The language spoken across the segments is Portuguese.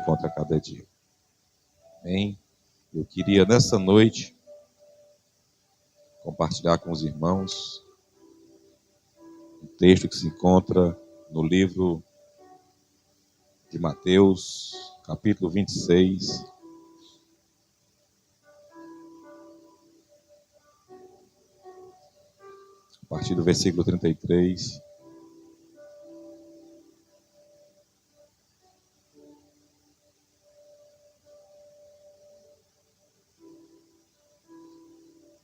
encontra a cada dia. Amém? Eu queria nessa noite compartilhar com os irmãos um texto que se encontra no livro de Mateus, capítulo 26. A partir do versículo 33.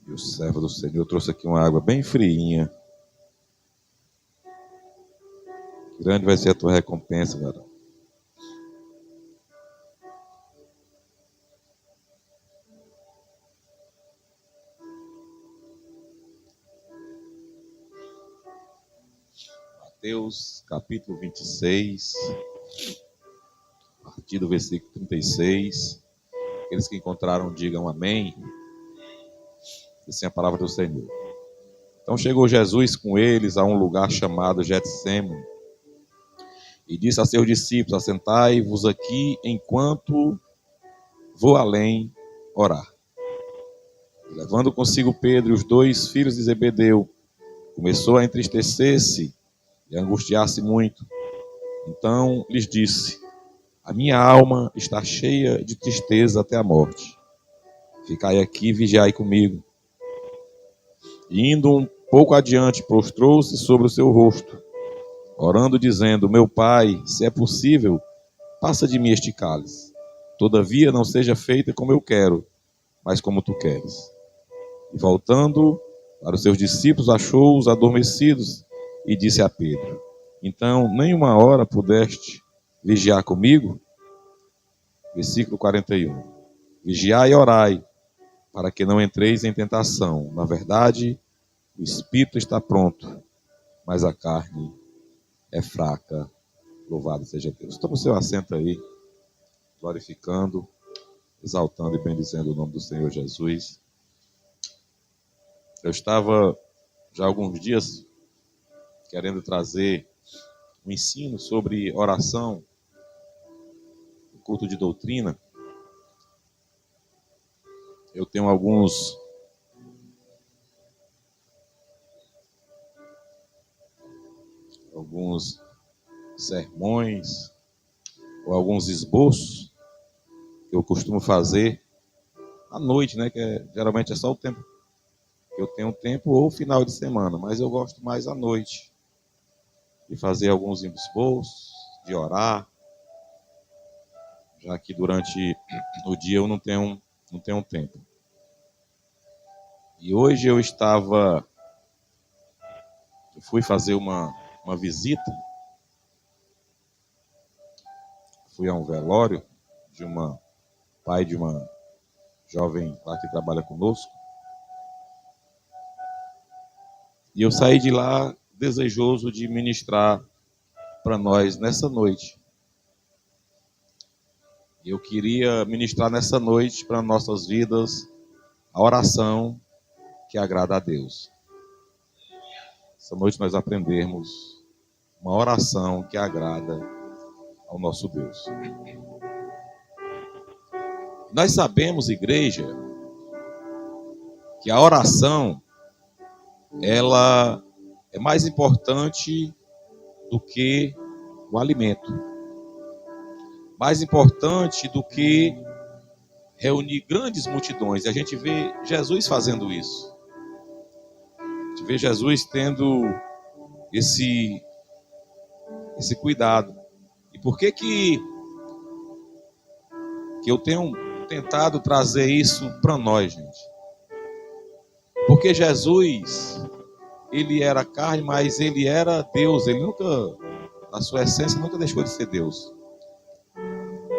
E o servo do Senhor trouxe aqui uma água bem friinha. Grande vai ser a tua recompensa, varão. Mateus, capítulo 26, a partir do versículo 36. Aqueles que encontraram, digam amém. Assim é a palavra do Senhor. Então chegou Jesus com eles a um lugar chamado Getsêmani e disse a seus discípulos: assentai-vos aqui enquanto vou além orar. E, levando consigo Pedro e os 2 filhos de Zebedeu, começou a entristecer-se e a angustiar-se muito. Então lhes disse: a minha alma está cheia de tristeza até a morte. Ficai aqui e vigiai comigo. E indo um pouco adiante, prostrou-se sobre o seu rosto, orando, dizendo: meu Pai, se é possível, passa de mim este cálice. Todavia não seja feita como eu quero, mas como tu queres. E voltando para os seus discípulos, achou-os adormecidos e disse a Pedro: então, nem uma hora pudeste vigiar comigo? Versículo 41. Vigiai e orai, para que não entreis em tentação. Na verdade, o espírito está pronto, mas a carne é fraca. Louvado seja Deus. Toma o seu assento aí, glorificando, exaltando e bendizendo o nome do Senhor Jesus. Eu estava já há alguns dias querendo trazer um ensino sobre oração, culto de doutrina. Eu tenho alguns sermões ou alguns esboços que eu costumo fazer à noite, né? Geralmente é só o tempo que eu tenho tempo ou final de semana, mas eu gosto mais à noite de fazer alguns esboços, de orar, já que durante o dia eu não tenho tempo. E hoje eu fui fazer uma visita, fui a um velório de pai de uma jovem lá que trabalha conosco, e eu saí de lá desejoso de ministrar para nós nessa noite. E eu queria ministrar nessa noite para nossas vidas a oração que agrada a Deus. Essa noite nós aprendermos uma oração que agrada ao nosso Deus. Nós sabemos, igreja, que a oração, ela é mais importante do que o alimento. Mais importante do que reunir grandes multidões. E a gente vê Jesus fazendo isso. A gente vê Jesus tendo esse cuidado. E por que eu tenho tentado trazer isso para nós, gente? Porque Jesus, ele era carne, mas ele era Deus. Ele nunca, na sua essência, nunca deixou de ser Deus.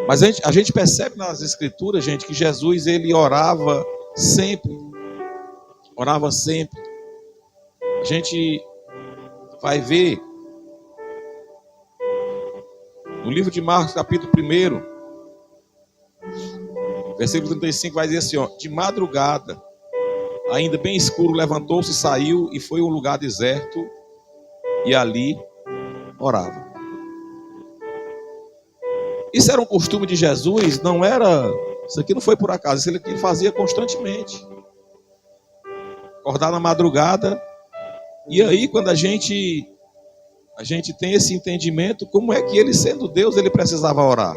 Mas a gente percebe nas Escrituras, gente, que Jesus, ele orava sempre. Orava sempre. A gente vai ver no livro de Marcos, capítulo 1, versículo 35, vai dizer assim, ó: de madrugada, ainda bem escuro, levantou-se, saiu e foi a um lugar deserto e ali orava. Isso era um costume de Jesus, não era... Isso aqui não foi por acaso, isso aqui ele fazia constantemente. Acordar na madrugada. E aí, quando a gente tem esse entendimento, como é que ele, sendo Deus, ele precisava orar?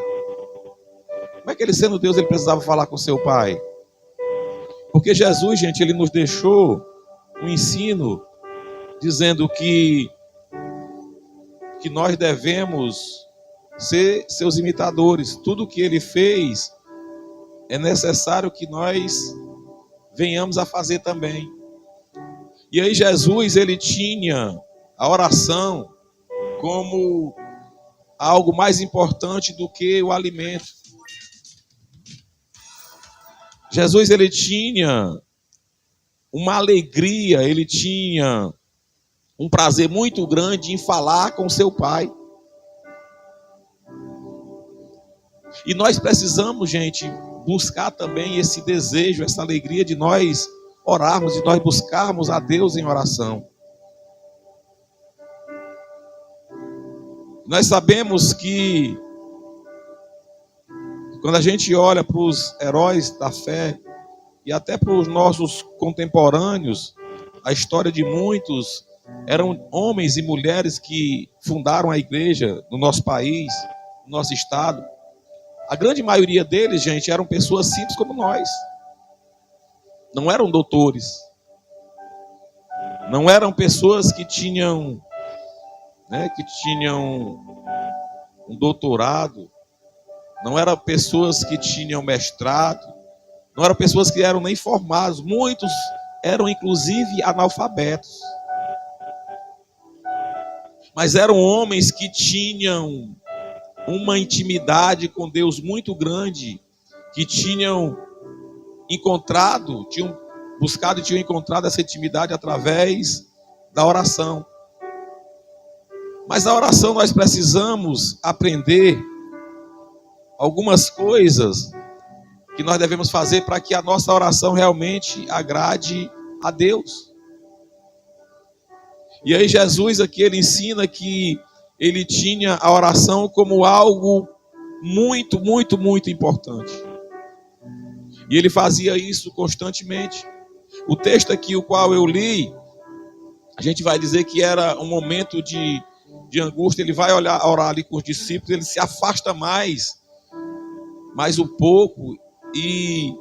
Como é que ele, sendo Deus, ele precisava falar com seu Pai? Porque Jesus, gente, ele nos deixou um ensino dizendo que nós devemos ser seus imitadores. Tudo que ele fez é necessário que nós venhamos a fazer também. E aí Jesus, ele tinha a oração como algo mais importante do que o alimento. Jesus, ele tinha uma alegria, ele tinha um prazer muito grande em falar com seu Pai. E nós precisamos, gente, buscar também esse desejo, essa alegria de nós orarmos, de nós buscarmos a Deus em oração. Nós sabemos que quando a gente olha para os heróis da fé e até para os nossos contemporâneos, a história de muitos eram homens e mulheres que fundaram a igreja no nosso país, no nosso estado. A grande maioria deles, gente, eram pessoas simples como nós. Não eram doutores. Não eram pessoas que tinham um doutorado. Não eram pessoas que tinham mestrado. Não eram pessoas que eram nem formados. Muitos eram, inclusive, analfabetos. Mas eram homens que tinham uma intimidade com Deus muito grande, que tinham buscado e tinham encontrado essa intimidade através da oração. Mas na oração nós precisamos aprender algumas coisas que nós devemos fazer para que a nossa oração realmente agrade a Deus. E aí Jesus aqui, ele ensina que ele tinha a oração como algo muito, muito, muito importante. E ele fazia isso constantemente. O texto aqui, o qual eu li, a gente vai dizer que era um momento de angústia. Ele vai orar ali com os discípulos, ele se afasta mais um pouco, e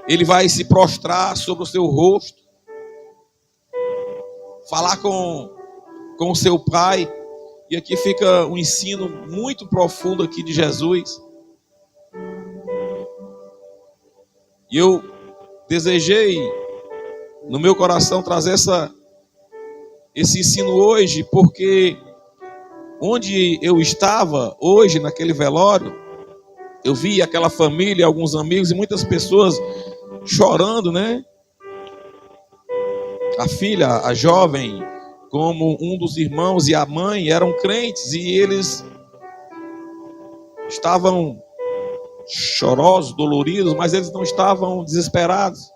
ele vai se prostrar sobre o seu rosto, falar com o seu Pai. E aqui fica um ensino muito profundo aqui de Jesus. E eu desejei no meu coração trazer esse ensino hoje, porque onde eu estava hoje, naquele velório, eu vi aquela família, alguns amigos e muitas pessoas chorando, né? A filha, a jovem, como um dos irmãos e a mãe eram crentes, e eles estavam chorosos, doloridos, mas eles não estavam desesperados.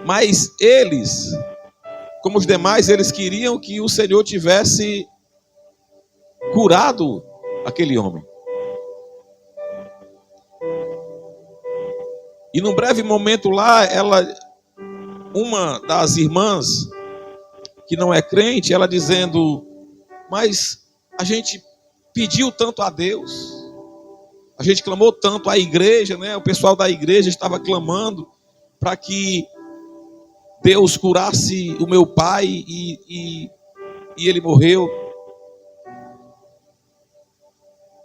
Mas eles, como os demais, eles queriam que o Senhor tivesse curado aquele homem. E num breve momento lá, uma das irmãs, que não é crente, ela dizendo: mas a gente pediu tanto a Deus, a gente clamou tanto à igreja, né? O pessoal da igreja estava clamando para que Deus curasse o meu pai, e ele morreu.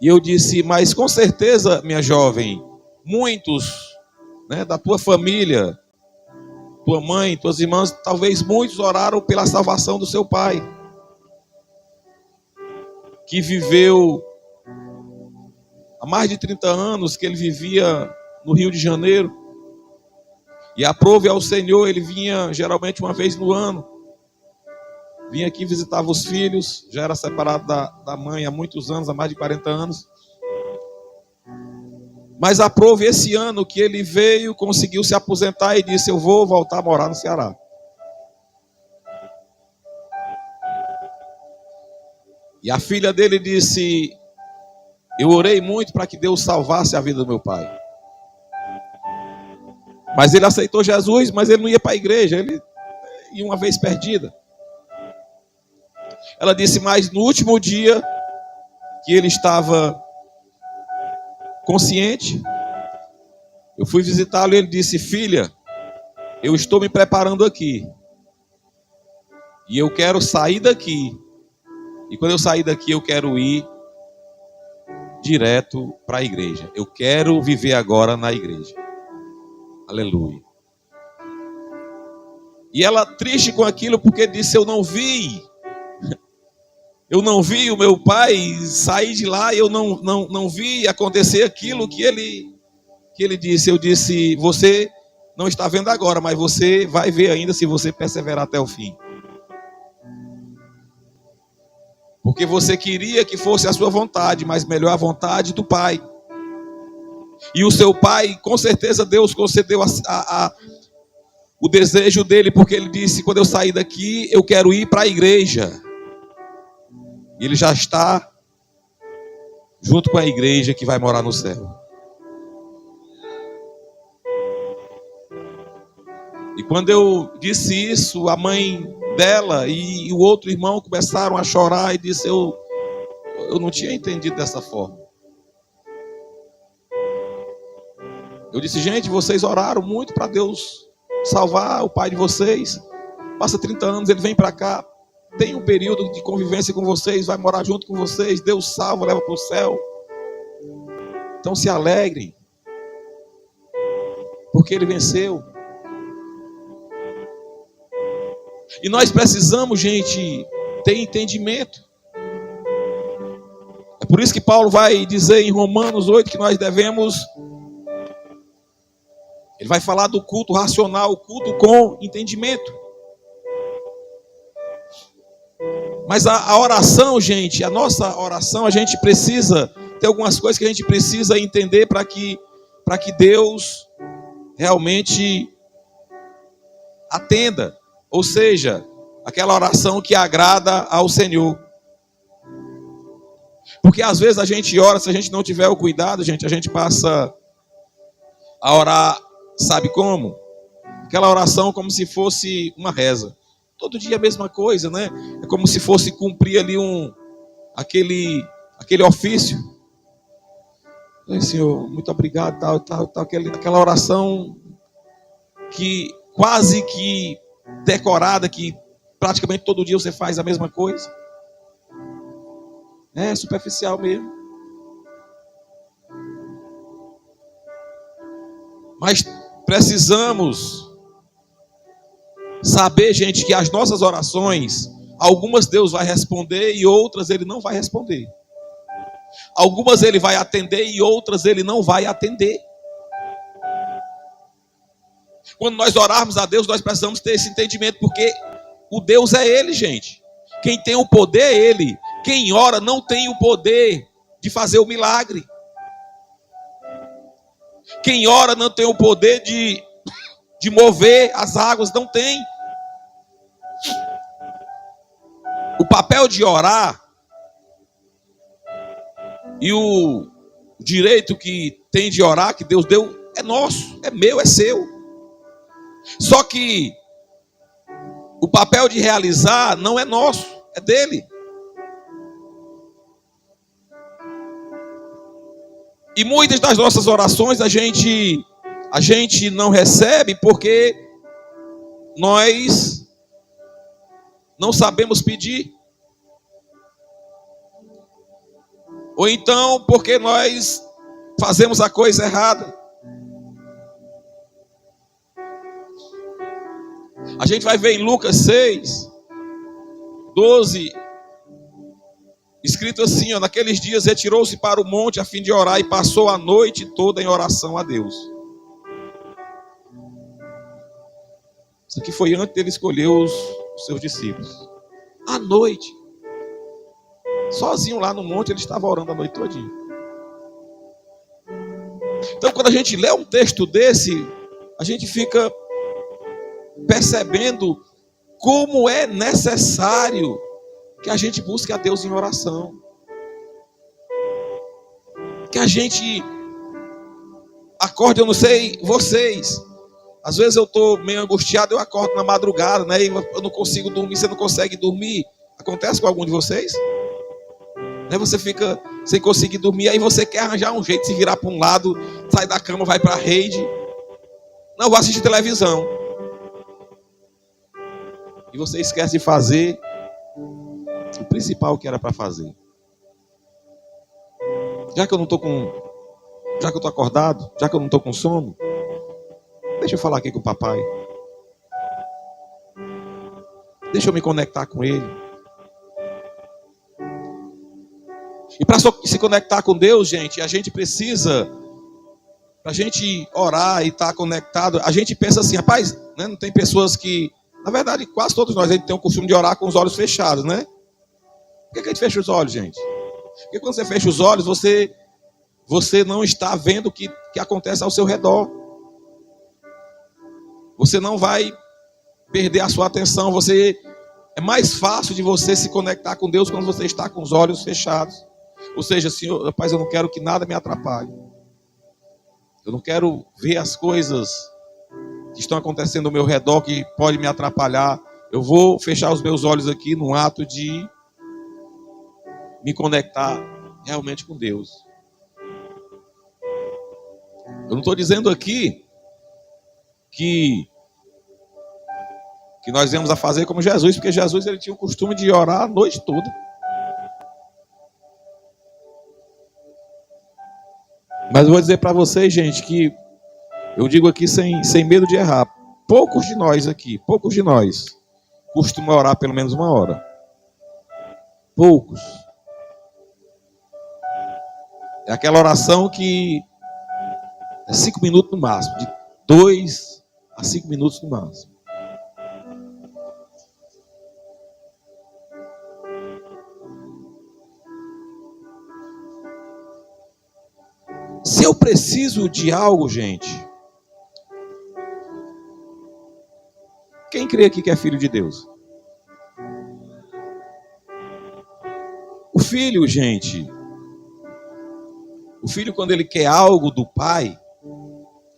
E eu disse: mas com certeza, minha jovem, muitos, né, da tua família, tua mãe, tuas irmãs, talvez muitos oraram pela salvação do seu pai, que viveu há mais de 30 anos, que ele vivia no Rio de Janeiro, e aprove ao Senhor. Ele vinha geralmente uma vez no ano, vinha aqui, visitava os filhos, já era separado da mãe há muitos anos, há mais de 40 anos. Mas aprove esse ano que ele veio, conseguiu se aposentar e disse: eu vou voltar a morar no Ceará. E a filha dele disse: Eu orei muito para que Deus salvasse a vida do meu pai. Mas ele aceitou Jesus, mas ele não ia para a igreja, ele ia uma vez perdida. Ela disse, mas no último dia que ele estava consciente, eu fui visitá-lo e ele disse, filha, eu estou me preparando aqui. E eu quero sair daqui. E quando eu sair daqui, eu quero ir direto para a igreja. Eu quero viver agora na igreja. Aleluia. E ela triste com aquilo porque disse, eu não vi o meu pai sair de lá, eu não vi acontecer aquilo que ele disse. Eu disse, você não está vendo agora, mas você vai ver ainda se você perseverar até o fim. Porque você queria que fosse a sua vontade, mas melhor a vontade do pai. E o seu pai, com certeza Deus concedeu o desejo dele, porque ele disse, quando eu sair daqui, eu quero ir para a igreja. E ele já está junto com a igreja que vai morar no céu. E quando eu disse isso, a mãe dela e o outro irmão começaram a chorar e disse, eu não tinha entendido dessa forma. Eu disse, gente, vocês oraram muito para Deus salvar o pai de vocês. Passa 30 anos, ele vem para cá, tem um período de convivência com vocês, vai morar junto com vocês, Deus salva, leva para o céu. Então se alegrem, porque ele venceu. E nós precisamos, gente, ter entendimento. É por isso que Paulo vai dizer em Romanos 8 que nós devemos... Ele vai falar do culto racional, o culto com entendimento. Mas a oração, gente, a nossa oração, a gente precisa... Tem algumas coisas que a gente precisa entender para que Deus realmente atenda. Ou seja, aquela oração que agrada ao Senhor. Porque às vezes a gente ora, se a gente não tiver o cuidado, gente, a gente passa a orar, sabe como? Aquela oração como se fosse uma reza. Todo dia a mesma coisa, né? É como se fosse cumprir ali aquele ofício. Senhor, muito obrigado, tal. Aquela oração que quase que decorada, que praticamente todo dia você faz a mesma coisa. É superficial mesmo. Mas precisamos saber, gente, que as nossas orações, algumas Deus vai responder e outras Ele não vai responder. Algumas Ele vai atender e outras Ele não vai atender. Quando nós orarmos a Deus, nós precisamos ter esse entendimento, porque o Deus é Ele, gente. Quem tem o poder é Ele. Quem ora não tem o poder de fazer o milagre. Quem ora não tem o poder de mover as águas, não tem. O papel de orar e o direito que tem de orar, que Deus deu, é nosso, é meu, é seu. Só que o papel de realizar não é nosso, é dele. E muitas das nossas orações a gente não recebe porque nós não sabemos pedir. Ou então porque nós fazemos a coisa errada. A gente vai ver em Lucas 6, 12, escrito assim, naqueles dias retirou-se para o monte a fim de orar e passou a noite toda em oração a Deus. Isso aqui foi antes dele escolher os seus discípulos. À noite, sozinho lá no monte, ele estava orando a noite todinha. Então, quando a gente lê um texto desse, a gente fica percebendo como é necessário que a gente busque a Deus em oração. Que a gente acorde, eu não sei vocês. Às vezes eu estou meio angustiado, eu acordo na madrugada, né? E eu não consigo dormir, você não consegue dormir. Acontece com algum de vocês? Né? Você fica sem conseguir dormir, aí você quer arranjar um jeito de se virar para um lado, sai da cama, vai para a rede. Não, vou assistir televisão. E você esquece de fazer o principal que era para fazer. Já que eu estou acordado, já que eu não estou com sono, deixa eu falar aqui com o papai. Deixa eu me conectar com ele. E para se conectar com Deus, gente, a gente precisa, para a gente orar e estar conectado, a gente pensa assim, rapaz, né, não tem pessoas que, na verdade, quase todos nós a gente tem o costume de orar com os olhos fechados, né? Por que a gente fecha os olhos, gente? Porque quando você fecha os olhos, você não está vendo o que acontece ao seu redor. Você não vai perder a sua atenção. É mais fácil de você se conectar com Deus quando você está com os olhos fechados. Ou seja, Senhor, rapaz, eu não quero que nada me atrapalhe. Eu não quero ver as coisas que estão acontecendo ao meu redor que pode me atrapalhar. Eu vou fechar os meus olhos aqui no ato de me conectar realmente com Deus. Eu não estou dizendo aqui que nós vamos a fazer como Jesus, porque Jesus ele tinha o costume de orar a noite toda. Mas eu vou dizer para vocês, gente, que eu digo aqui sem medo de errar. Poucos de nós costumam orar pelo menos 1 hora. Poucos. É aquela oração que é 5 minutos no máximo, de 2 a 5 minutos no máximo. Se eu preciso de algo, gente, quem crê aqui que é filho de Deus? O filho, gente, quando ele quer algo do pai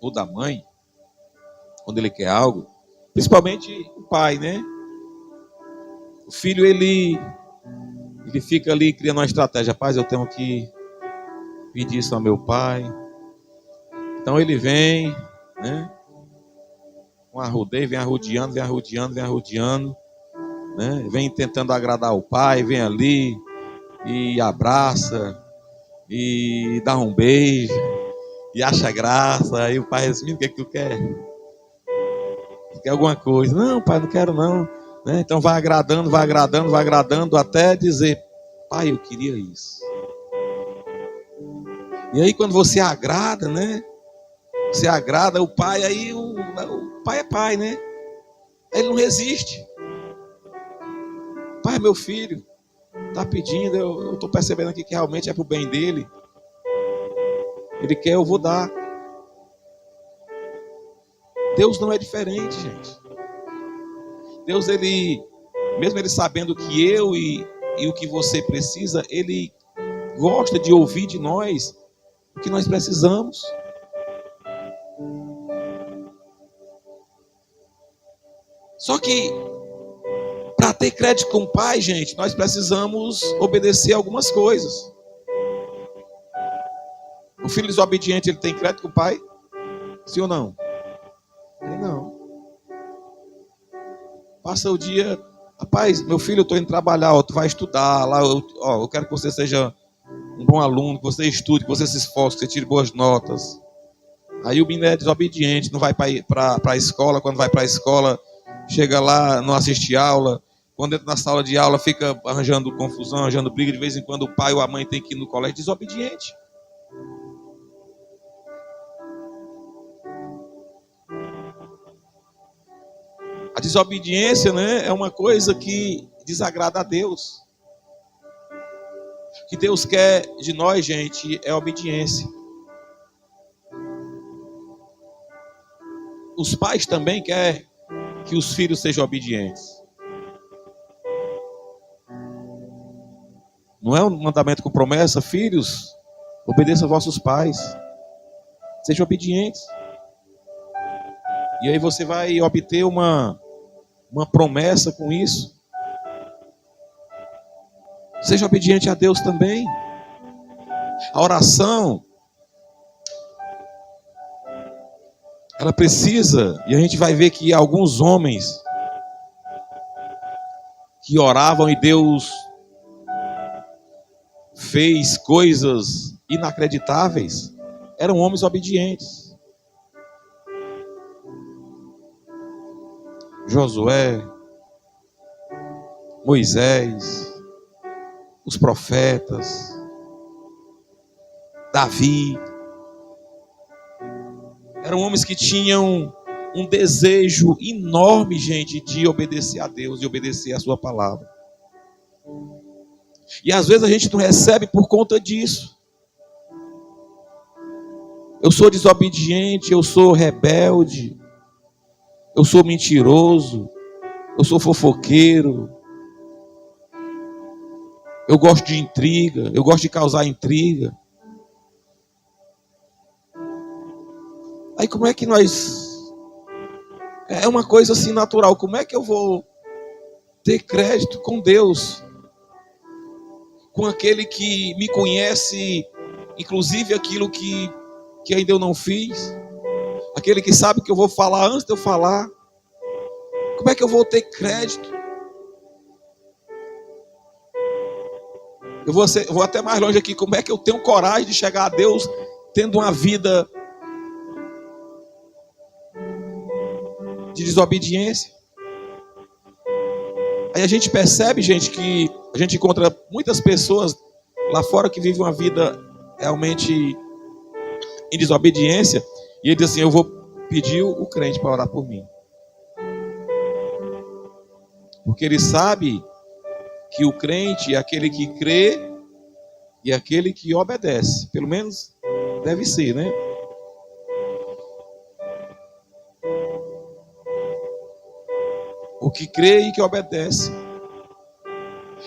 ou da mãe, quando ele quer algo, principalmente o pai, né? O filho, ele fica ali criando uma estratégia. Rapaz, eu tenho que pedir isso ao meu pai. Então ele vem, né? Com arrudeio, vem arrodeando, né? Vem tentando agradar o pai, vem ali e abraça e dá um beijo e acha graça. Aí o pai diz: o que é que tu quer? Tu quer alguma coisa? Não, pai, não quero não. Né? Então vai agradando até dizer: pai, eu queria isso. E aí quando você agrada, né? Você agrada o pai, aí o pai é pai, né? Ele não resiste. Pai, meu filho está pedindo, eu estou percebendo aqui que realmente é para o bem dele. Ele quer, eu vou dar. Deus não é diferente, gente. Deus, mesmo ele sabendo que eu e o que você precisa, ele gosta de ouvir de nós o que nós precisamos. Só que para ter crédito com o pai, gente, nós precisamos obedecer algumas coisas. O filho desobediente, ele tem crédito com o pai? Sim ou não? Ele não. Passa o dia, rapaz, meu filho, eu estou indo trabalhar, tu vai estudar lá, eu quero que você seja um bom aluno, que você estude, que você se esforce, que você tire boas notas. Aí o menino é desobediente, não vai para a escola. Quando vai para a escola, chega lá, não assiste aula. Quando entra na sala de aula, fica arranjando confusão, arranjando briga. De vez em quando o pai ou a mãe tem que ir no colégio. Desobediente. A desobediência, né, é uma coisa que desagrada a Deus. O que Deus quer de nós, gente, é obediência. Os pais também querem que os filhos sejam obedientes. Não é um mandamento com promessa? Filhos, Obedeça aos vossos pais. Sejam obedientes. E aí você vai obter uma promessa com isso. Seja obediente a Deus também. A oração, ela precisa, e a gente vai ver que alguns homens que oravam e Deus fez coisas inacreditáveis, eram homens obedientes. Josué, Moisés, os profetas, Davi, eram homens que tinham um desejo enorme, gente, de obedecer a Deus, de obedecer a sua palavra. E às vezes a gente não recebe por conta disso. Eu sou desobediente, eu sou rebelde, eu sou mentiroso, eu sou fofoqueiro, eu gosto de intriga, eu gosto de causar intriga. Aí como é que nós... É uma coisa assim natural, como é que eu vou ter crédito com Deus? Com aquele que me conhece, inclusive aquilo que ainda eu não fiz? Aquele que sabe que eu vou falar antes de eu falar? Como é que eu vou ter crédito? Eu vou até mais longe aqui. Como é que eu tenho coragem de chegar a Deus tendo uma vida de desobediência? Aí a gente percebe, gente, que a gente encontra muitas pessoas lá fora que vivem uma vida realmente em desobediência, e ele diz assim: eu vou pedir o crente para orar por mim, porque ele sabe que o crente é aquele que crê e aquele que obedece. Pelo menos deve ser, né? O que crê e que obedece.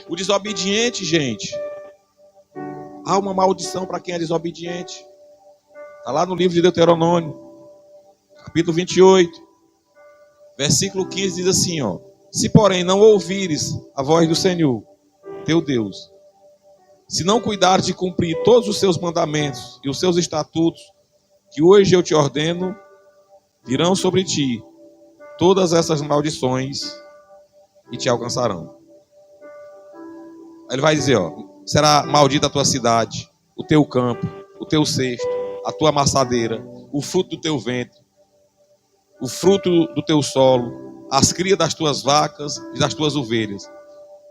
O desobediente, gente, há uma maldição para quem é desobediente. Está lá no livro de Deuteronômio, capítulo 28, versículo 15, diz assim, ó: se porém não ouvires a voz do Senhor, teu Deus, se não cuidares de cumprir todos os seus mandamentos e os seus estatutos, que hoje eu te ordeno, virão sobre ti todas essas maldições e te alcançarão. Aí ele vai dizer, ó: será maldita a tua cidade, o teu campo, o teu cesto, a tua amassadeira, o fruto do teu ventre, o fruto do teu solo, as crias das tuas vacas e das tuas ovelhas.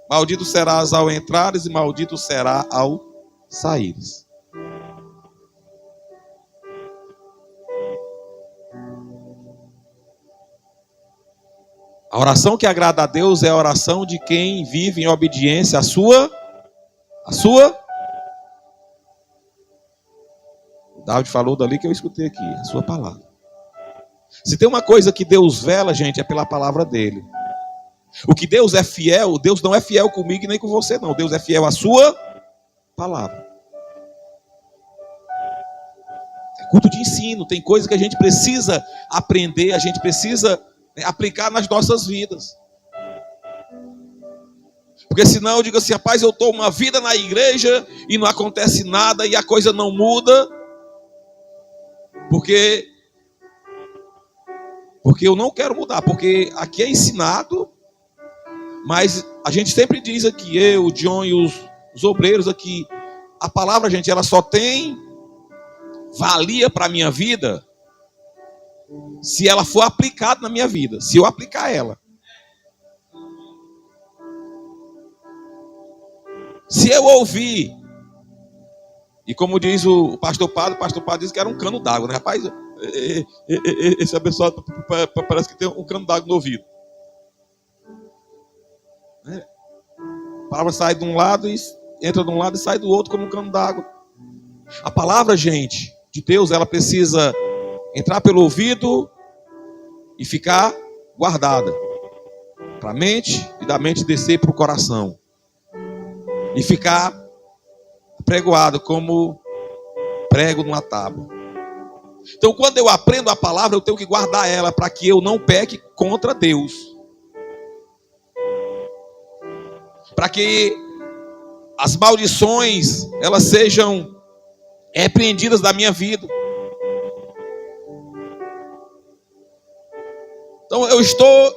Maldito serás ao entrares e maldito será ao saíres. A oração que agrada a Deus é a oração de quem vive em obediência à sua. O David falou dali que eu escutei aqui, a sua palavra. Se tem uma coisa que Deus vela, gente, é pela palavra dele. O que Deus é fiel, Deus não é fiel comigo e nem com você, não. Deus é fiel à sua palavra. É culto de ensino, tem coisa que a gente precisa aprender, a gente precisa aplicar nas nossas vidas. Porque senão eu digo assim: rapaz, eu estou uma vida na igreja e não acontece nada e a coisa não muda. Porque eu não quero mudar, porque aqui é ensinado, mas a gente sempre diz aqui, eu, o John e os obreiros aqui, a palavra, gente, ela só tem valia para a minha vida se ela for aplicada na minha vida, se eu aplicar ela. Se eu ouvir, e como diz o pastor Padre diz que era um cano d'água, né? Rapaz, esse abençoado parece que tem um cano d'água no ouvido. A palavra sai de um lado e entra de um lado e sai do outro como um cano d'água. A palavra, gente, de Deus, ela precisa entrar pelo ouvido e ficar guardada para a mente, e da mente descer para o coração e ficar pregoado como prego numa tábua. Então, quando eu aprendo a palavra, eu tenho que guardar ela para que eu não peque contra Deus. Para que as maldições, elas sejam repreendidas da minha vida. Então, eu estou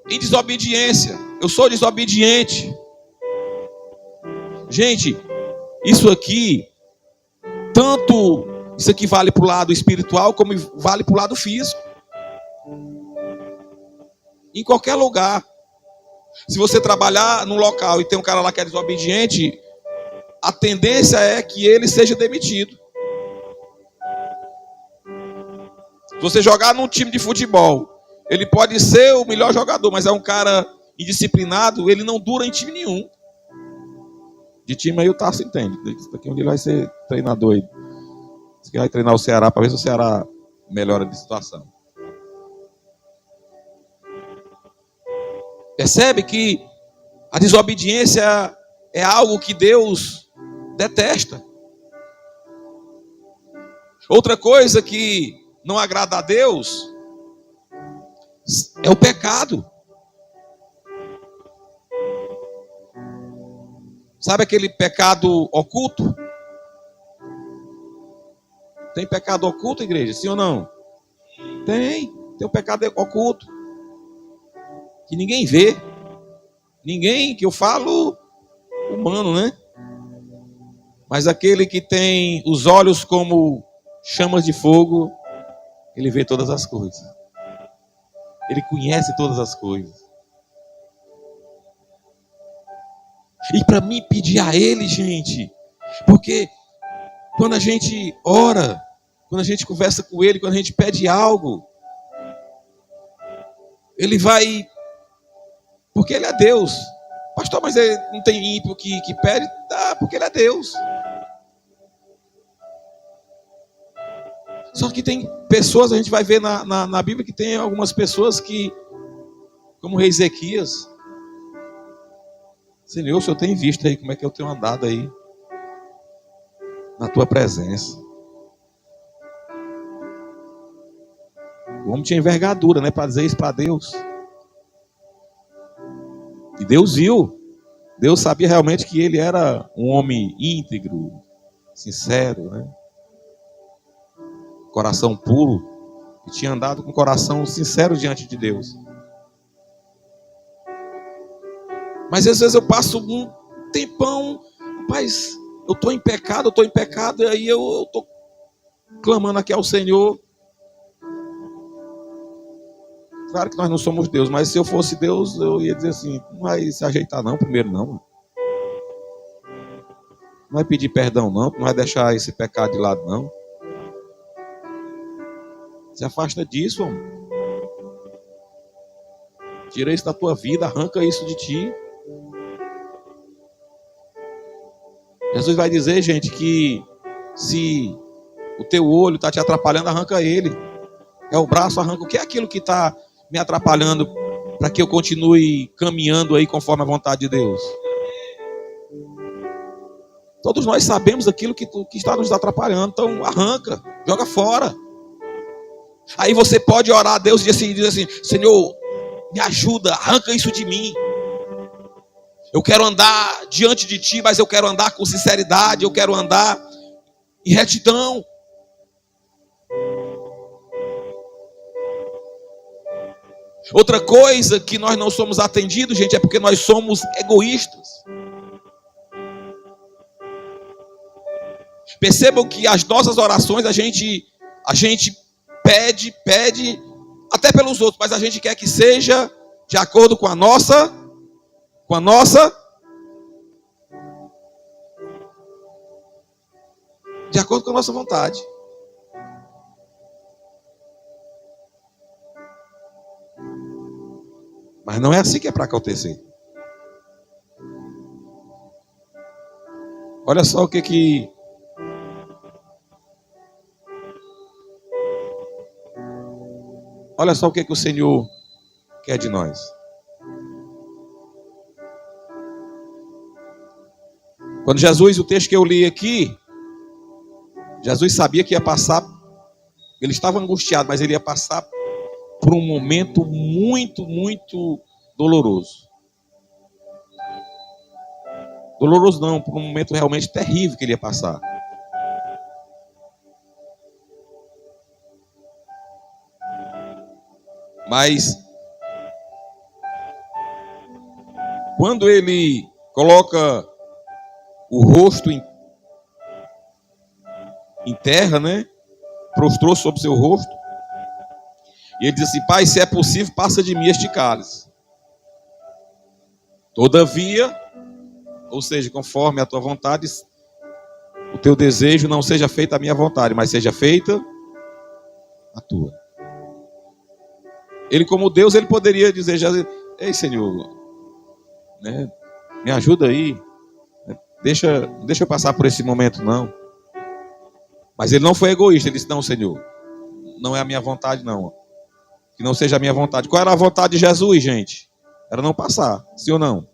em desobediência. Eu sou desobediente. Gente, isso aqui vale para o lado espiritual como vale para o lado físico. Em qualquer lugar. Se você trabalhar num local e tem um cara lá que é desobediente, a tendência é que ele seja demitido. Se você jogar num time de futebol, ele pode ser o melhor jogador, mas é um cara indisciplinado, ele não dura em time nenhum. De time aí o Tarso entende. Daqui um dia ele vai ser treinador aí. Diz que vai treinar o Ceará para ver se o Ceará melhora de situação. Percebe que a desobediência é algo que Deus detesta. Outra coisa que não agrada a Deus é o pecado. Sabe aquele pecado oculto? Tem pecado oculto, igreja? Sim ou não? Tem um pecado oculto. Que ninguém vê. Ninguém, que eu falo humano, né? Mas aquele que tem os olhos como chamas de fogo, ele vê todas as coisas. Ele conhece todas as coisas. E para mim pedir a ele, gente, porque quando a gente ora, quando a gente conversa com ele, quando a gente pede algo, ele vai, porque ele é Deus. Pastor, mas ele não tem ímpio que pede? Dá, porque ele é Deus. Só que tem pessoas, a gente vai ver na Bíblia que tem algumas pessoas que, como o rei Ezequias, Senhor, o Senhor tem visto aí como é que eu tenho andado aí na tua presença. O homem tinha envergadura, né, para dizer isso para Deus. E Deus viu. Deus sabia realmente que ele era um homem íntegro, sincero, né? Coração puro. E tinha andado com o coração sincero diante de Deus. Mas às vezes eu passo um tempão, rapaz, eu estou em pecado, e aí eu estou clamando aqui ao Senhor. Claro que nós não somos Deus, mas se eu fosse Deus, eu ia dizer assim, não vai se ajeitar não, primeiro não. Não vai pedir perdão não, não vai deixar esse pecado de lado não. Se afasta disso, homem. Tira isso da tua vida, arranca isso de ti. Jesus vai dizer, gente, que se o teu olho está te atrapalhando, arranca ele. É o braço, arranca. O que é aquilo que está me atrapalhando para que eu continue caminhando aí conforme a vontade de Deus? Todos nós sabemos aquilo que está nos atrapalhando. Então arranca, joga fora. Aí você pode orar a Deus e dizer assim, Senhor, me ajuda, arranca isso de mim. Eu quero andar diante de ti, mas eu quero andar com sinceridade, eu quero andar em retidão. Outra coisa que nós não somos atendidos, gente, é porque nós somos egoístas. Percebam que as nossas orações a gente pede até pelos outros, mas a gente quer que seja de acordo com a nossa de acordo com a nossa vontade. Mas não é assim que é para acontecer. Olha só o que Olha só o que o Senhor quer de nós. Quando Jesus, o texto que eu li aqui, Jesus sabia que ia passar, ele estava angustiado, mas ele ia passar por um momento muito, muito doloroso. Doloroso não, por um momento realmente terrível que ele ia passar. Mas quando ele coloca o rosto em terra, né? Prostrou sobre seu rosto. E ele diz assim: Pai, se é possível, passa de mim este cálice. Todavia, ou seja, conforme a tua vontade, o teu desejo não seja feita a minha vontade, mas seja feita a tua. Ele, como Deus, ele poderia dizer: ei, Senhor, né, me ajuda aí, deixa eu passar por esse momento, não. Mas ele não foi egoísta, ele disse: não, Senhor, não é a minha vontade, não. Que não seja a minha vontade. Qual era a vontade de Jesus, gente? Era não passar, sim ou não?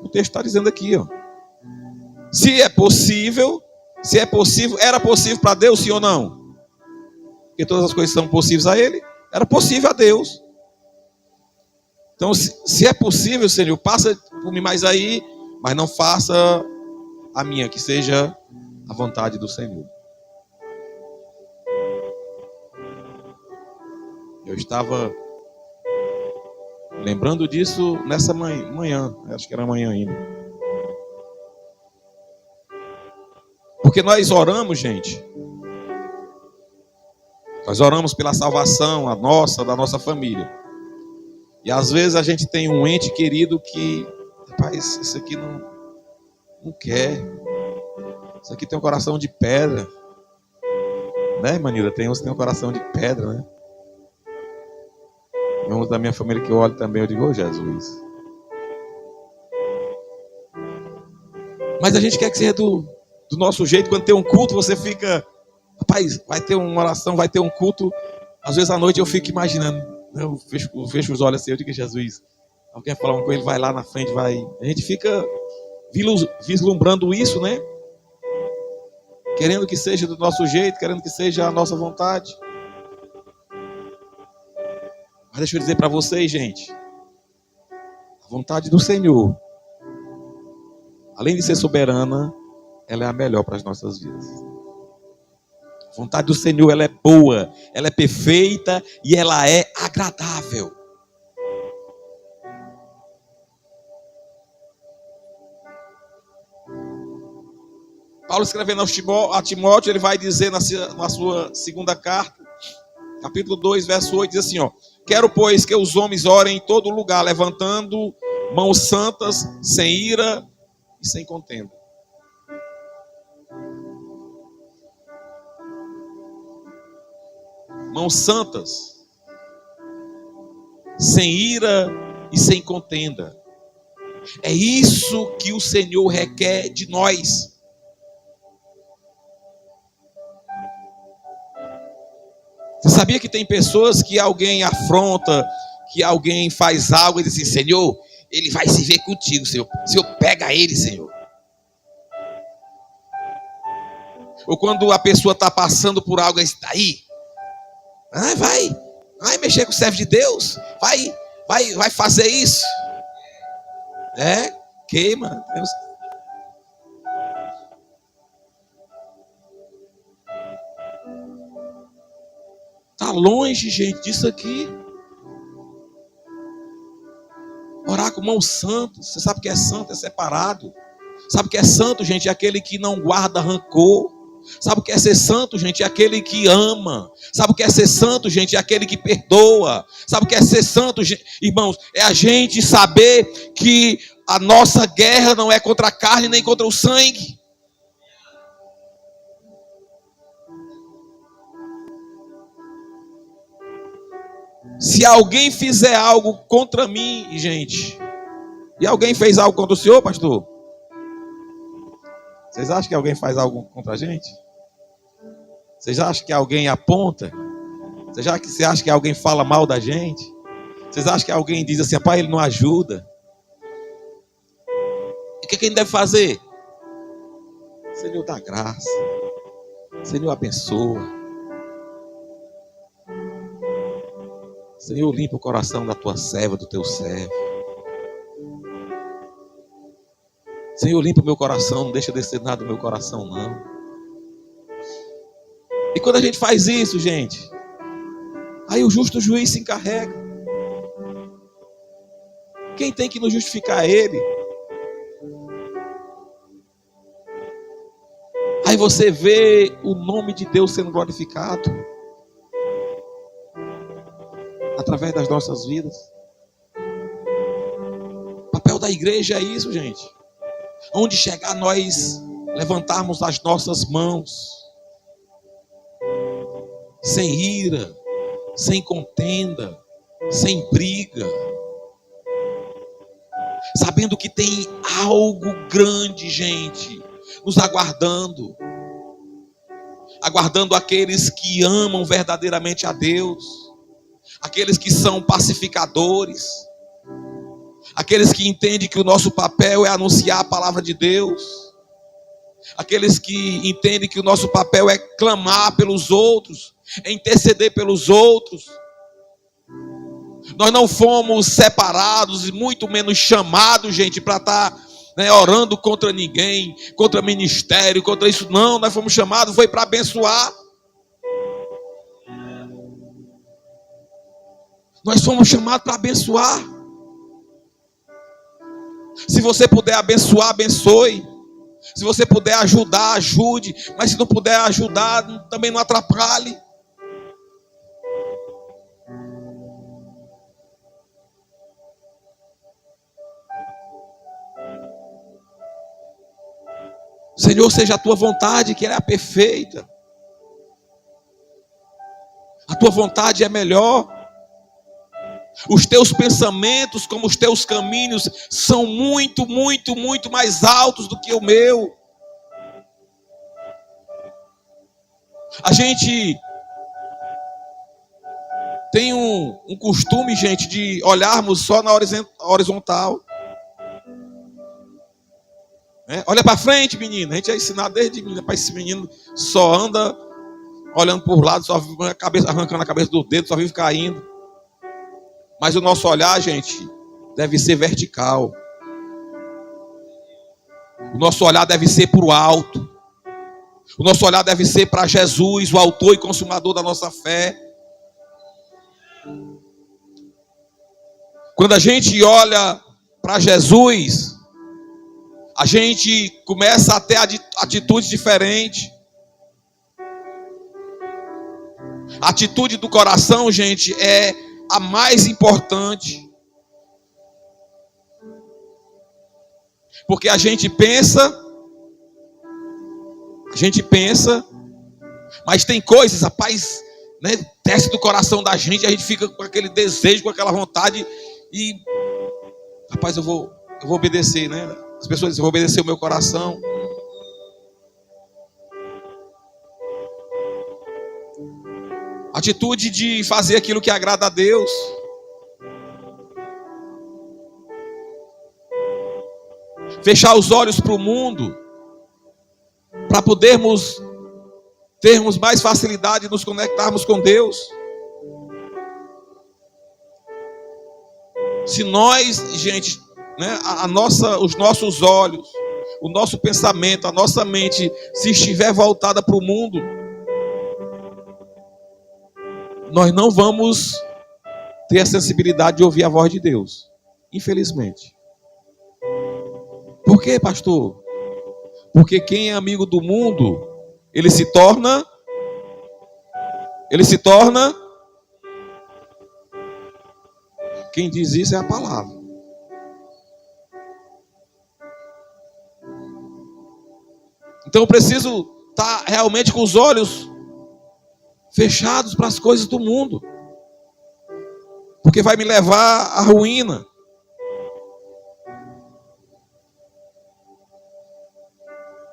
O texto está dizendo aqui, ó. Se é possível, era possível para Deus, sim ou não? Porque todas as coisas são possíveis a Ele, era possível a Deus. Então, se é possível, Senhor, passa por mim mais aí, mas não faça a minha, que seja a vontade do Senhor. Eu estava lembrando disso nessa manhã, acho que era amanhã ainda. Porque nós oramos, gente. Nós oramos pela salvação, da nossa família. E às vezes a gente tem um ente querido que, rapaz, isso aqui não quer. Isso aqui tem um coração de pedra. Né, Manila? Tem uns que tem um coração de pedra, né? Tem uns da minha família que eu olho também, eu digo: ô Jesus. Mas a gente quer que seja do nosso jeito. Quando tem um culto, você fica... Rapaz, vai ter uma oração, vai ter um culto. Às vezes à noite eu fico imaginando. Eu fecho os olhos assim, eu digo: Jesus, alguém vai falar uma coisa, ele vai lá na frente, vai... A gente fica vislumbrando isso, né? Querendo que seja do nosso jeito, querendo que seja a nossa vontade. Mas deixa eu dizer para vocês, gente. A vontade do Senhor, além de ser soberana, ela é a melhor para as nossas vidas. A vontade do Senhor, ela é boa, ela é perfeita e ela é agradável. Paulo, escrevendo a Timóteo, ele vai dizer na sua segunda carta, capítulo 2, verso 8, diz assim, ó: quero, pois, que os homens orem em todo lugar, levantando mãos santas, sem ira e sem contenda. Mãos santas, sem ira e sem contenda. É isso que o Senhor requer de nós. Você sabia que tem pessoas que alguém afronta, que alguém faz algo e diz assim: Senhor, ele vai se ver contigo, Senhor. Senhor, pega ele, Senhor. Ou quando a pessoa está passando por algo, está aí, vai mexer com o servo de Deus, vai fazer isso. Queima. Está longe, gente, disso aqui. Orar com mãos santas. Você sabe que é santo, é separado. Sabe que é santo, gente, é aquele que não guarda rancor. Sabe o que é ser santo, gente? É aquele que ama. Sabe o que é ser santo, gente? É aquele que perdoa. Sabe o que é ser santo, gente? Irmãos? É a gente saber que a nossa guerra não é contra a carne nem contra o sangue. Se alguém fizer algo contra mim, gente, e alguém fez algo contra o senhor, pastor? Vocês acham que alguém faz algo contra a gente? Vocês acham que alguém aponta? Vocês acham que alguém fala mal da gente? Vocês acham que alguém diz assim: pai, ele não ajuda? E o que a gente deve fazer? Senhor, dá graça. Senhor, abençoa. Senhor, limpa o coração da tua serva, do teu servo. Senhor, limpa o meu coração, não deixa descer nada do meu coração, não. E quando a gente faz isso, gente, aí o justo juiz se encarrega. Quem tem que nos justificar é Ele. Aí você vê o nome de Deus sendo glorificado através das nossas vidas. O papel da igreja é isso, gente. Onde chegar nós levantarmos as nossas mãos, sem ira, sem contenda, sem briga, sabendo que tem algo grande, gente, nos aguardando. Aguardando aqueles que amam verdadeiramente a Deus, aqueles que são pacificadores, aqueles que entendem que o nosso papel é anunciar a palavra de Deus, aqueles que entendem que o nosso papel é clamar pelos outros, é interceder pelos outros. Nós não fomos separados e muito menos chamados, gente, para estar orando contra ninguém, contra ministério, contra isso. Não, nós fomos chamados, foi para abençoar. Nós fomos chamados para abençoar. Se você puder abençoar, abençoe. Se você puder ajudar, ajude. Mas se não puder ajudar, também não atrapalhe. Senhor, seja a tua vontade, que ela é a perfeita. A tua vontade é melhor. Os teus pensamentos, como os teus caminhos, são muito, muito, muito mais altos do que o meu. A gente tem um costume, gente, de olharmos só na horizontal. Olha para frente, menino. A gente é ensinado desde menino para esse menino só anda olhando por lado, só vive a cabeça, arrancando a cabeça do dedo, só vive caindo. Mas o nosso olhar, gente, deve ser vertical. O nosso olhar deve ser para o alto. O nosso olhar deve ser para Jesus, o autor e consumador da nossa fé. Quando a gente olha para Jesus, a gente começa a ter atitudes diferentes. A atitude do coração, gente, é a mais importante. Porque a gente pensa, mas tem coisas, rapaz, desce do coração da gente, a gente fica com aquele desejo, com aquela vontade e, rapaz, eu vou obedecer, As pessoas dizem, eu vou obedecer o meu coração. Atitude de fazer aquilo que agrada a Deus. Fechar os olhos para o mundo, para podermos termos mais facilidade de nos conectarmos com Deus. Se nós, gente, os nossos olhos, o nosso pensamento, a nossa mente, se estiver voltada para o mundo, nós não vamos ter a sensibilidade de ouvir a voz de Deus, infelizmente. Por quê, pastor? Porque quem é amigo do mundo, ele se torna, quem diz isso é a palavra. Então eu preciso estar realmente com os olhos fechados para as coisas do mundo, porque vai me levar à ruína.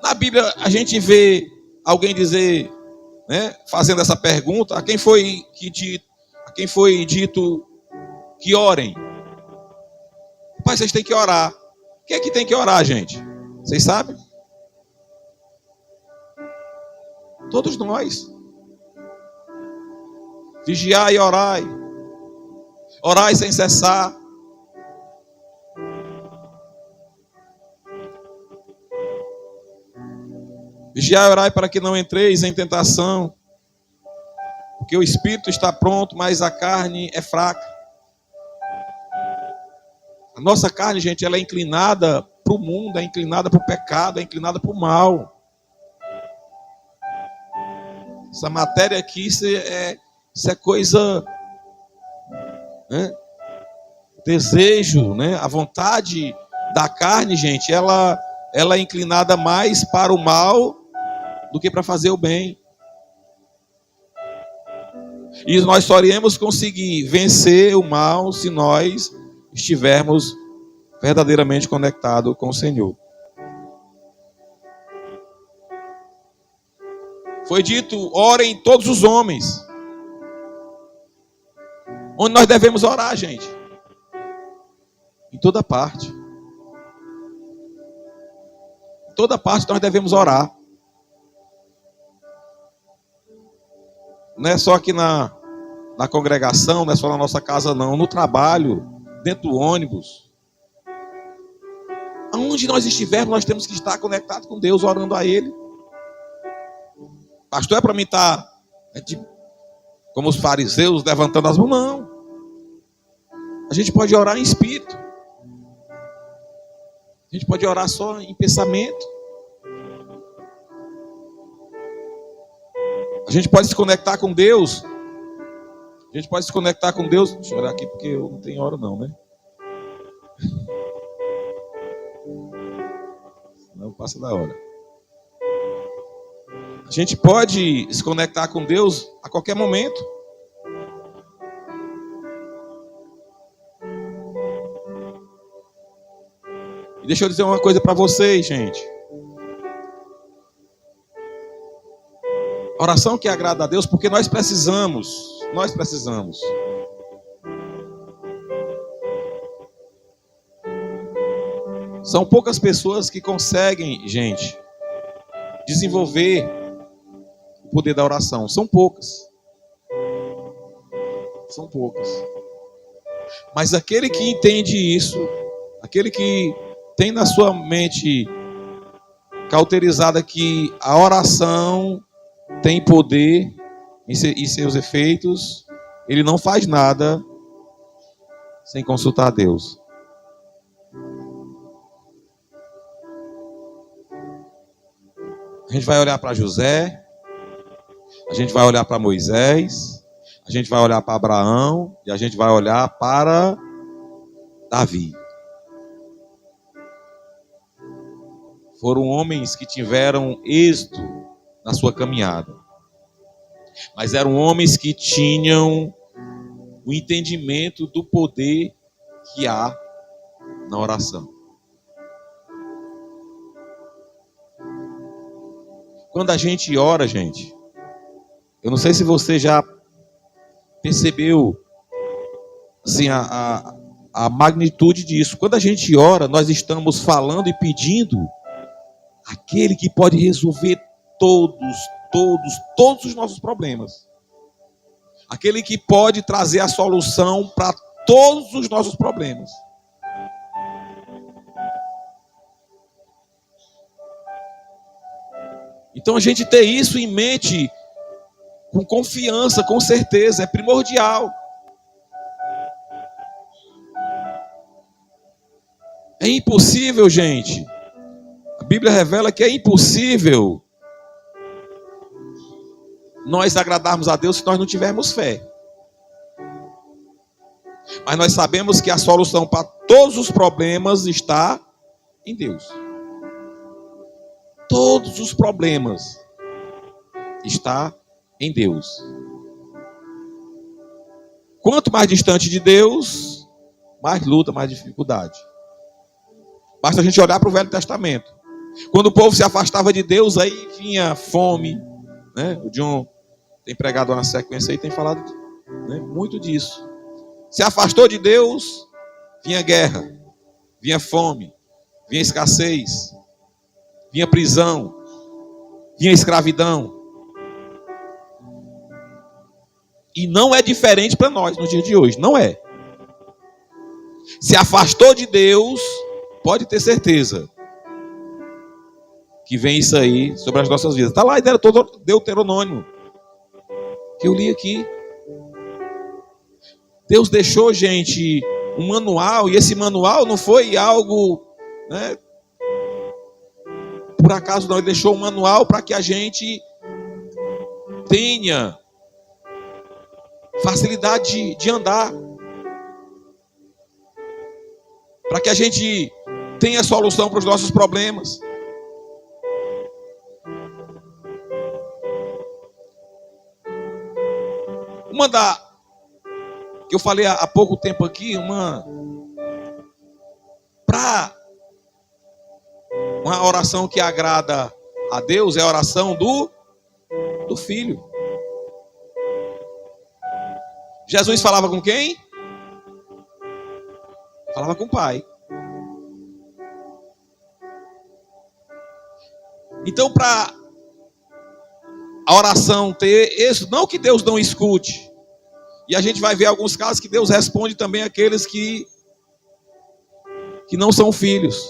Na Bíblia a gente vê alguém dizer, fazendo essa pergunta, a quem foi dito que orem? Pai, vocês têm que orar. Quem é que tem que orar, gente? Vocês sabem? Todos nós. Vigiai e orai. Orai sem cessar. Vigiai e orai para que não entreis em tentação. Porque o espírito está pronto, mas a carne é fraca. A nossa carne, gente, ela é inclinada para o mundo, é inclinada para o pecado, é inclinada para o mal. Essa matéria aqui, isso é coisa, né? Desejo, né? A vontade da carne, gente, ela é inclinada mais para o mal do que para fazer o bem. E nós só iremos conseguir vencer o mal se nós estivermos verdadeiramente conectados com o Senhor. Foi dito, orem todos os homens. Onde nós devemos orar, gente? Em toda parte. Em toda parte nós devemos orar. Não é só aqui na congregação, não é só na nossa casa, não. No trabalho, dentro do ônibus. Aonde nós estivermos, nós temos que estar conectados com Deus, orando a Ele. Pastor, é para mim estar como os fariseus, levantando as mãos? Não. A gente pode orar em espírito. A gente pode orar só em pensamento. A gente pode se conectar com Deus. A gente pode se conectar com Deus. Deixa eu olhar aqui porque eu não tenho hora não, né? Não passa da hora. A gente pode se conectar com Deus a qualquer momento. E deixa eu dizer uma coisa para vocês, gente. Oração que agrada a Deus, porque nós precisamos. São poucas pessoas que conseguem, gente, desenvolver o poder da oração. São poucas. Mas aquele que entende isso, aquele que tem na sua mente cauterizada que a oração tem poder e seus efeitos, ele não faz nada sem consultar a Deus. A gente vai olhar para José, a gente vai olhar para Moisés, a gente vai olhar para Abraão e a gente vai olhar para Davi. Foram homens que tiveram êxito na sua caminhada. Mas eram homens que tinham o entendimento do poder que há na oração. Quando a gente ora, gente, eu não sei se você já percebeu assim, a magnitude disso. Quando a gente ora, nós estamos falando e pedindo aquele que pode resolver todos os nossos problemas. Aquele que pode trazer a solução para todos os nossos problemas. Então a gente ter isso em mente, com confiança, com certeza, é primordial. É impossível, gente. A Bíblia revela que é impossível nós agradarmos a Deus se nós não tivermos fé. Mas nós sabemos que a solução para todos os problemas está em Deus. Todos os problemas está em Deus. Quanto mais distante de Deus, mais luta, mais dificuldade. Basta a gente olhar para o Velho Testamento. Quando o povo se afastava de Deus, aí vinha fome, né? O John tem pregado na sequência aí, tem falado, né, muito disso. Se afastou de Deus, vinha guerra, vinha fome, vinha escassez, vinha prisão, vinha escravidão. E não é diferente para nós no dia de hoje, não é. Se afastou de Deus, pode ter certeza que vem isso aí sobre as nossas vidas. Está lá em Deuteronômio, que eu li aqui. Deus deixou, gente, um manual, e esse manual não foi algo, né, por acaso não. Ele deixou um manual para que a gente tenha facilidade de andar, para que a gente tenha solução para os nossos problemas. Uma que eu falei há pouco tempo aqui, uma oração que agrada a Deus é a oração do filho. Jesus falava com quem? Falava com o Pai. Então, para a oração ter isso, não que Deus não escute. E a gente vai ver alguns casos que Deus responde também àqueles que não são filhos.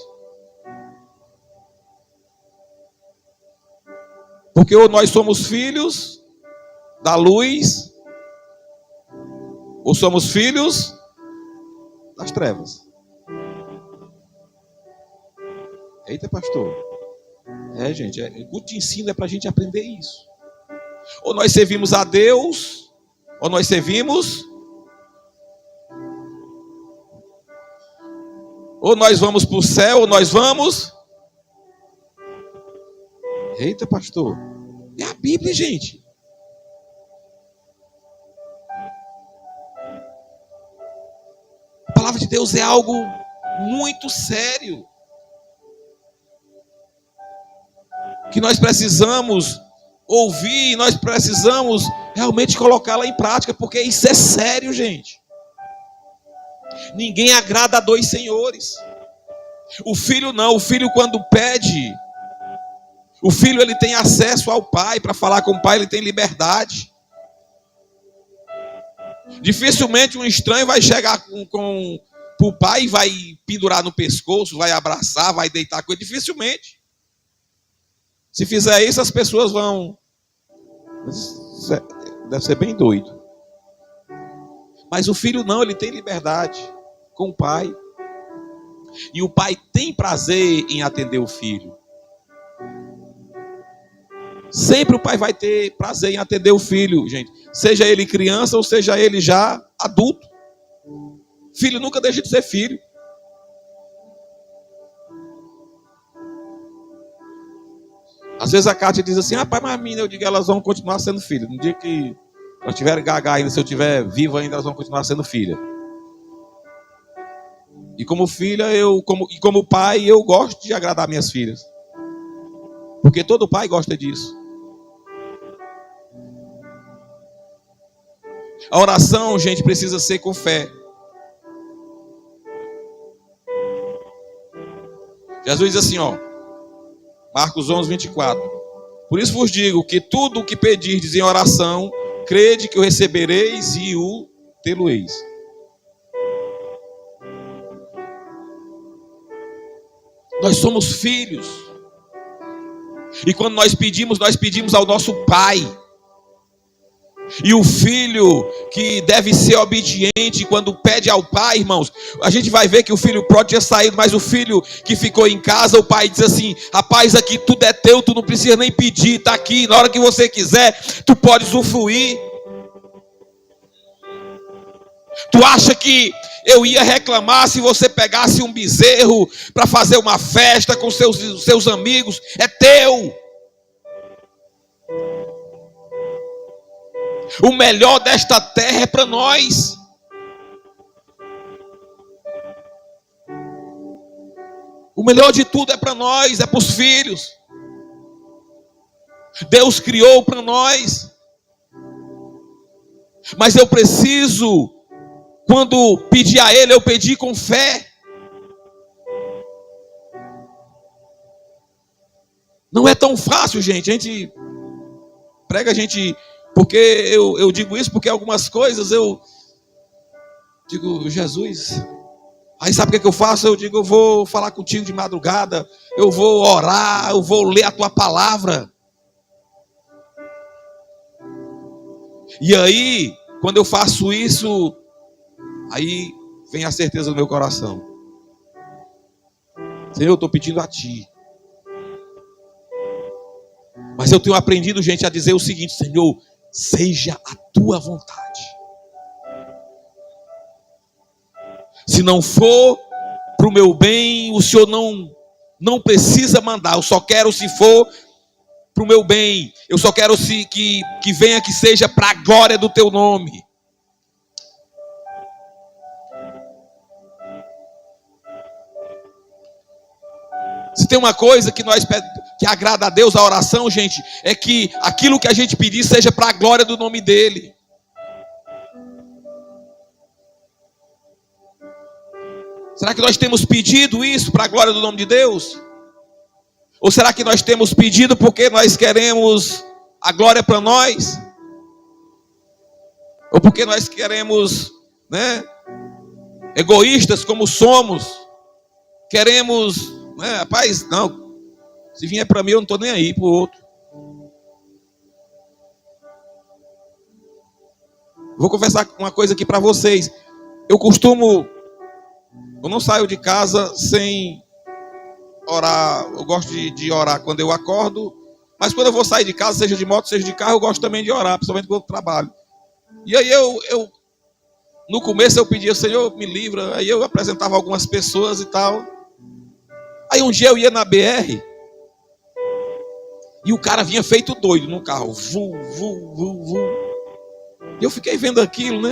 Porque ou nós somos filhos da luz, ou somos filhos das trevas. Eita, pastor. Gente, o culto de ensino é para a gente aprender isso. Ou nós servimos a Deus, ou nós servimos, ou nós vamos para o céu, ou nós vamos. Eita, pastor. É a Bíblia, gente. A palavra de Deus é algo muito sério, que nós precisamos ouvir, nós precisamos realmente colocá-la em prática, porque isso é sério, gente. Ninguém agrada a dois senhores. O filho não, o filho quando pede, o filho ele tem acesso ao pai, para falar com o pai ele tem liberdade. Dificilmente um estranho vai chegar com o pai e vai pendurar no pescoço, vai abraçar, vai deitar com ele, dificilmente. Se fizer isso, as pessoas vão... Deve ser bem doido. Mas o filho não, ele tem liberdade com o pai. E o pai tem prazer em atender o filho. Sempre o pai vai ter prazer em atender o filho, gente. Seja ele criança ou seja ele já adulto. Filho nunca deixa de ser filho. Às vezes a Cátia diz assim, pai, mas a menina, eu digo, elas vão continuar sendo filhas. No dia que elas tiverem gaga ainda, se eu estiver vivo ainda, elas vão continuar sendo filha. E como filha, como pai, eu gosto de agradar minhas filhas. Porque todo pai gosta disso. A oração, gente, precisa ser com fé. Jesus diz assim, Marcos 11, 24. Por isso vos digo que tudo o que pedirdes em oração, crede que o recebereis e o tê-lo-eis. Nós somos filhos. E quando nós pedimos ao nosso Pai. E o filho que deve ser obediente quando pede ao pai, irmãos, a gente vai ver que o filho pródigo tinha saído, mas o filho que ficou em casa, o pai diz assim, rapaz, aqui tudo é teu, tu não precisa nem pedir, está aqui, na hora que você quiser, tu pode usufruir. Tu acha que eu ia reclamar se você pegasse um bezerro para fazer uma festa com seus amigos? É teu. O melhor desta terra é para nós. O melhor de tudo é para nós, é para os filhos. Deus criou para nós. Mas eu preciso, quando pedir a Ele, eu pedi com fé. Não é tão fácil, gente. A gente prega, a gente Porque eu digo isso porque algumas coisas eu digo, Jesus. Aí sabe o que eu faço? Eu digo, eu vou falar contigo de madrugada, eu vou orar, eu vou ler a tua palavra. E aí, quando eu faço isso, aí vem a certeza do meu coração. Senhor, eu estou pedindo a ti. Mas eu tenho aprendido, gente, a dizer o seguinte: Senhor, seja a tua vontade. Se não for para o meu bem, o Senhor não precisa mandar. Eu só quero se for para o meu bem. Eu só quero que venha, que seja para a glória do teu nome. Se tem uma coisa que agrada a Deus, a oração, gente, é que aquilo que a gente pedir seja para a glória do nome dele. Será que nós temos pedido isso para a glória do nome de Deus? Ou será que nós temos pedido porque nós queremos a glória para nós? Ou porque nós queremos, egoístas como somos, queremos, rapaz, não, se vier para mim eu não estou nem aí para o outro. Vou confessar uma coisa aqui para vocês. Eu não saio de casa sem orar. Eu gosto de orar quando eu acordo, mas quando eu vou sair de casa, seja de moto, seja de carro, eu gosto também de orar, principalmente quando eu trabalho. E aí eu no começo eu pedia, Senhor, me livra. Aí eu apresentava algumas pessoas e tal. Aí um dia eu ia na BR e o cara vinha feito doido no carro, vu, vu, vu, vu. E eu fiquei vendo aquilo,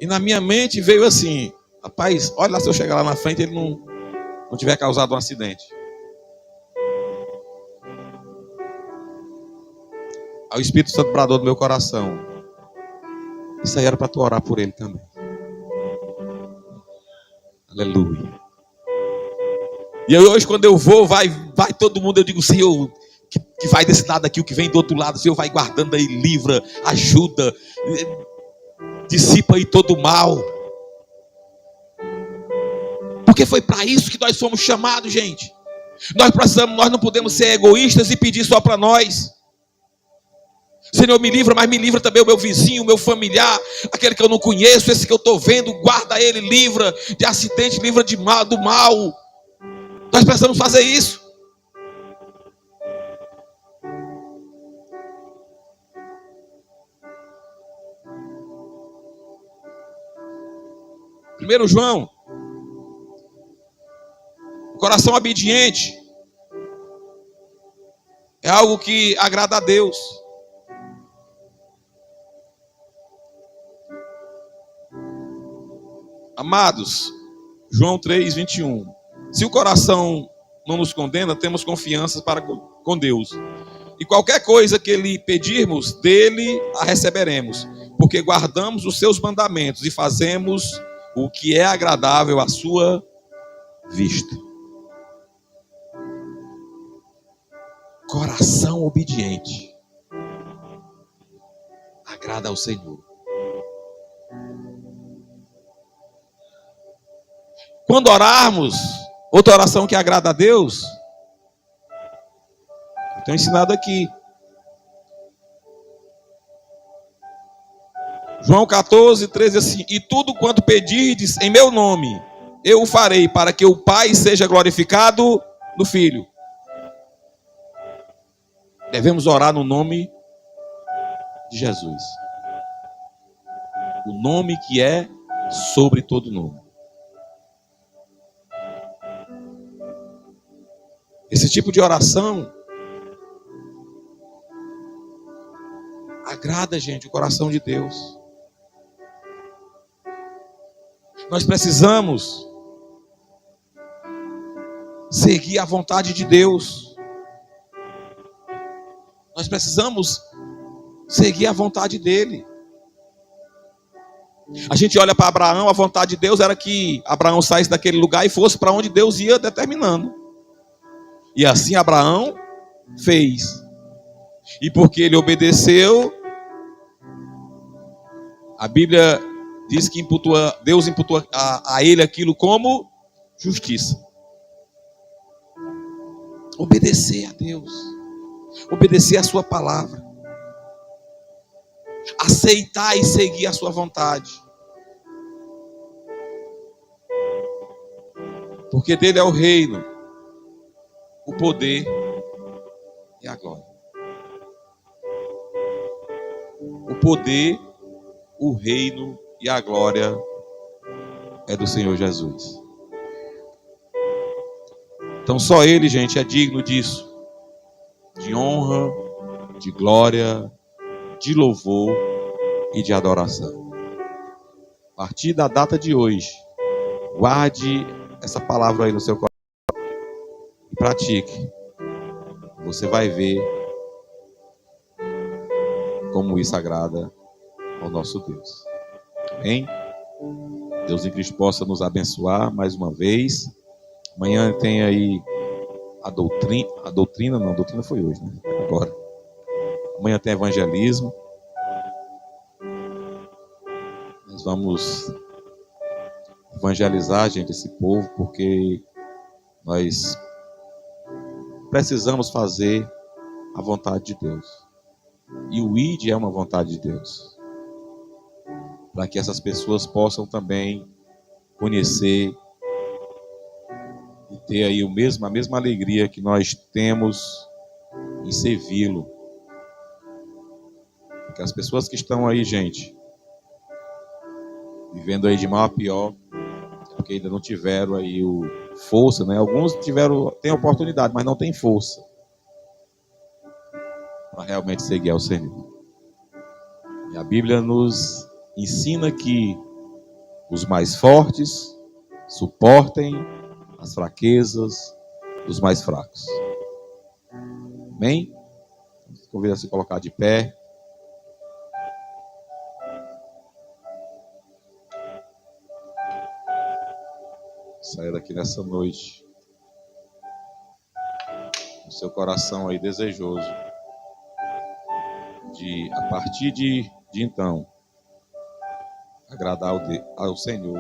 E na minha mente veio assim: rapaz, olha lá, se eu chegar lá na frente, ele não tiver causado um acidente. Aí o Espírito Santo bradou do meu coração: isso aí era para tu orar por ele também. Aleluia. E hoje, quando eu vou, vai todo mundo, eu digo, Senhor, que vai desse lado aqui, o que vem do outro lado, Senhor, vai guardando aí, livra, ajuda, dissipa aí todo o mal. Porque foi para isso que nós fomos chamados, gente. Nós não podemos ser egoístas e pedir só para nós. Senhor, me livra, mas me livra também o meu vizinho, o meu familiar, aquele que eu não conheço, esse que eu estou vendo, guarda ele, livra de acidente, livra do mal. Nós precisamos fazer isso. Primeiro João, o coração obediente é algo que agrada a Deus. Amados, João 3, 21. Se o coração não nos condena, temos confiança para com Deus. E qualquer coisa que lhe pedirmos, dele a receberemos. Porque guardamos os seus mandamentos e fazemos o que é agradável à sua vista. Coração obediente agrada ao Senhor. Quando orarmos, outra oração que agrada a Deus, eu tenho ensinado aqui. João 14, 13, assim: e tudo quanto pedirdes em meu nome, eu o farei, para que o Pai seja glorificado no Filho. Devemos orar no nome de Jesus. O nome que é sobre todo nome. Esse tipo de oração agrada, gente, o coração de Deus. Nós precisamos seguir a vontade de Deus. Nós precisamos seguir a vontade dele. A gente olha para Abraão, a vontade de Deus era que Abraão saísse daquele lugar e fosse para onde Deus ia determinando. E assim Abraão fez. E porque ele obedeceu, a Bíblia diz que Deus imputou a ele aquilo como justiça. Obedecer a Deus, obedecer a sua palavra, aceitar e seguir a sua vontade, porque dele é o reino, o poder e a glória. O poder, o reino e a glória é do Senhor Jesus. Então só Ele, gente, é digno disso, de honra, de glória, de louvor e de adoração. A partir da data de hoje, guarde essa palavra aí no seu coração e pratique. Você vai ver como isso agrada ao nosso Deus. Amém? Deus em Cristo possa nos abençoar mais uma vez. Amanhã tem aí a doutrina foi hoje, né? Agora. Amanhã tem evangelismo. Nós vamos evangelizar, gente, esse povo, porque nós precisamos fazer a vontade de Deus. E o ID é uma vontade de Deus. Para que essas pessoas possam também conhecer e ter aí a mesma alegria que nós temos em servi-lo. Porque as pessoas que estão aí, gente, vivendo aí de mal a pior, porque ainda não tiveram aí força, né? Alguns têm oportunidade, mas não têm força para realmente seguir ao Senhor. E a Bíblia nos ensina que os mais fortes suportem as fraquezas dos mais fracos. Amém? Convido a se colocar de pé. Saia daqui nessa noite com seu coração aí desejoso de, a partir de então, agradar ao Senhor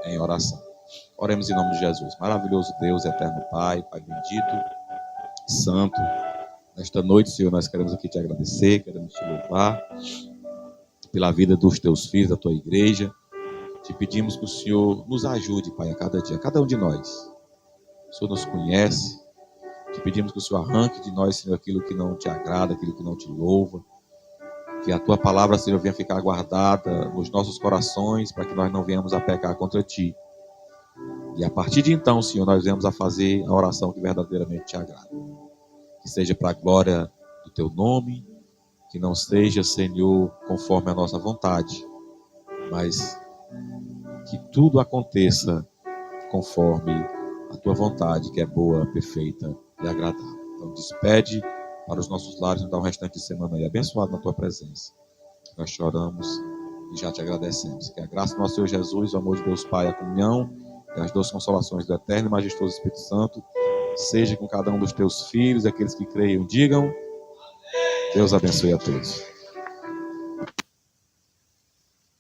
em oração. Oremos em nome de Jesus. Maravilhoso Deus, eterno Pai, Pai bendito e santo. Nesta noite, Senhor, nós queremos aqui te agradecer, queremos te louvar pela vida dos teus filhos, da tua igreja. Te pedimos que o Senhor nos ajude, Pai, a cada dia, a cada um de nós. O Senhor nos conhece. Te pedimos que o Senhor arranque de nós, Senhor, aquilo que não te agrada, aquilo que não te louva. Que a tua palavra, Senhor, venha ficar guardada nos nossos corações, para que nós não venhamos a pecar contra ti. E a partir de então, Senhor, nós venhamos a fazer a oração que verdadeiramente te agrada. Que seja para a glória do teu nome, que não seja, Senhor, conforme a nossa vontade, mas que tudo aconteça conforme a tua vontade, que é boa, perfeita e agradável. Então, despede para os nossos lares, nos dá um restante de semana aí abençoado na tua presença. Nós choramos e já te agradecemos. Que a graça do nosso Senhor Jesus, o amor de Deus Pai, a comunhão e as doces consolações do eterno e majestoso Espírito Santo seja com cada um dos teus filhos, aqueles que creiam, digam. Deus abençoe a todos.